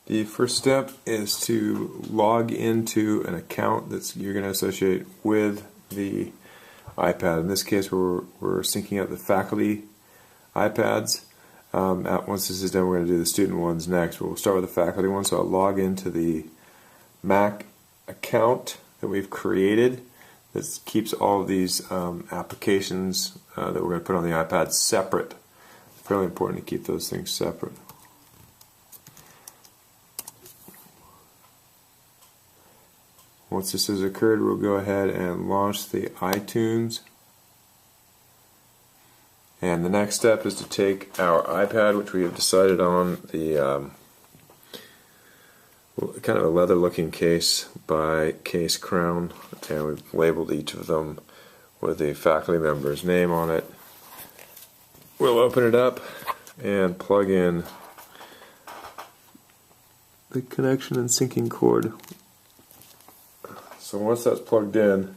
The first step is to log into an account that you're going to associate with the iPad. In this case, we're syncing up the faculty iPads. Once this is done, we're going to do the student ones next. We'll start with the faculty one. So I'll log into the Mac account that we've created that keeps all of these applications that we're going to put on the iPad separate. It's fairly important to keep those things separate. Once this has occurred, we'll go ahead and launch the iTunes. And the next step is to take our iPad, which we have decided on the kind of a leather-looking case by Case Crown, and we've labeled each of them with the faculty member's name on it. We'll open it up and plug in the connection and syncing cord. So once that's plugged in,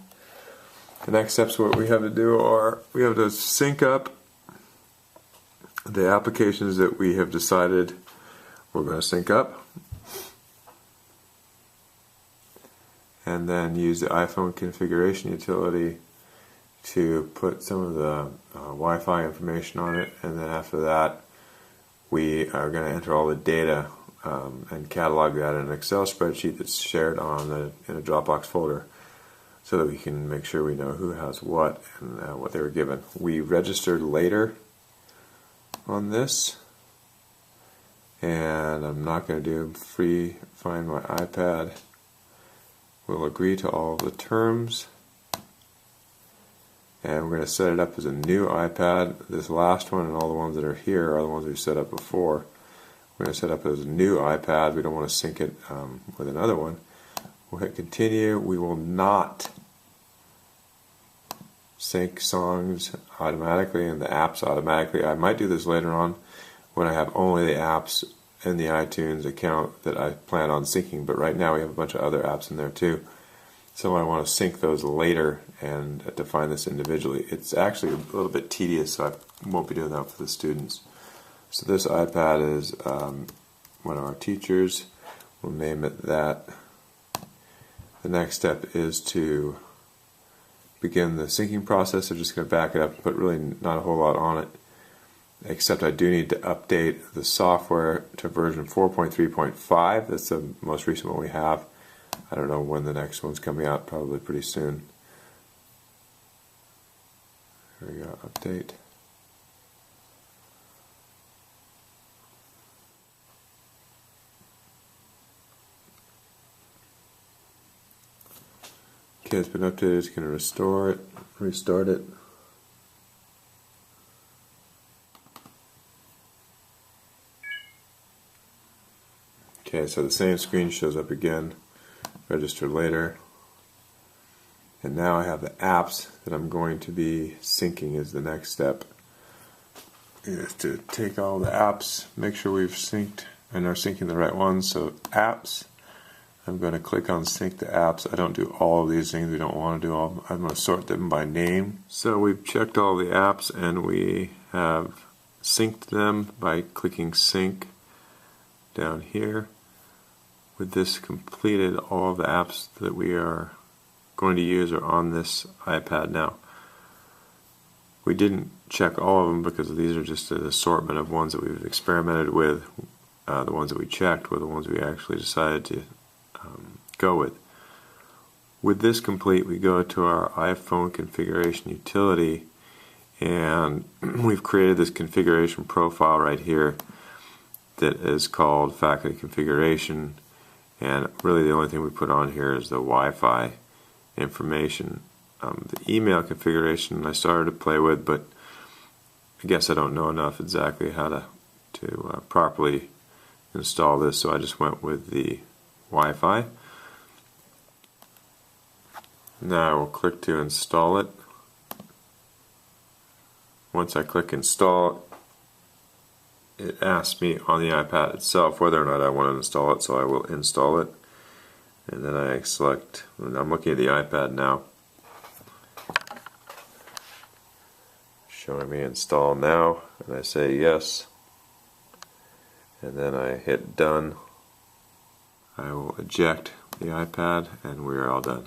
the next steps what we have to do are we have to sync up the applications that we have decided we're going to sync up, and then use the iPhone configuration utility to put some of the Wi-Fi information on it, and then after that we are going to enter all the data and catalog that in an Excel spreadsheet that's shared in a Dropbox folder, so that we can make sure we know who has what and what they were given. We registered later on this, and I'm not going to do free find my iPad. We'll agree to all the terms, and we're going to set it up as a new iPad. This last one and all the ones that are here are the ones we've set up before. We're going to set up as a new iPad. We don't want to sync it with another one. We'll hit continue. We will not sync songs automatically and the apps automatically. I might do this later on when I have only the apps in the iTunes account that I plan on syncing, but right now we have a bunch of other apps in there too. So I want to sync those later and define this individually. It's actually a little bit tedious, so I won't be doing that for the students. So this iPad is one of our teachers. We'll name it that. The next step is to begin the syncing process. I'm just going to back it up and put really not a whole lot on it, except I do need to update the software to version 4.3.5. That's the most recent one we have. I don't know when the next one's coming out, probably pretty soon. Here we go, update. Okay, it's been updated. It's going to restore it, restart it. Okay, so the same screen shows up again. Register later. And now I have the apps that I'm going to be syncing as the next step. Is to take all the apps, make sure we've synced and are syncing the right ones. So apps. I'm going to click on sync the apps. I don't do all of these things. We don't want to do all. I'm going to sort them by name. So we've checked all the apps and we have synced them by clicking sync down here. With this completed, all of the apps that we are going to use are on this iPad now. We didn't check all of them because these are just an assortment of ones that we've experimented with. The ones that we checked were the ones we actually decided to go with. With this complete, we go to our iPhone configuration utility, and we've created this configuration profile right here that is called faculty configuration, and really the only thing we put on here is the Wi-Fi information. The email configuration I started to play with, but I guess I don't know enough exactly how to properly install this, so I just went with the Wi-Fi. Now I will click to install it. Once I click install, it asks me on the iPad itself whether or not I want to install it, so I will install it. And then I select, and I'm looking at the iPad now, showing me install now, and I say yes, and then I hit done. I will eject the iPad and we are all done.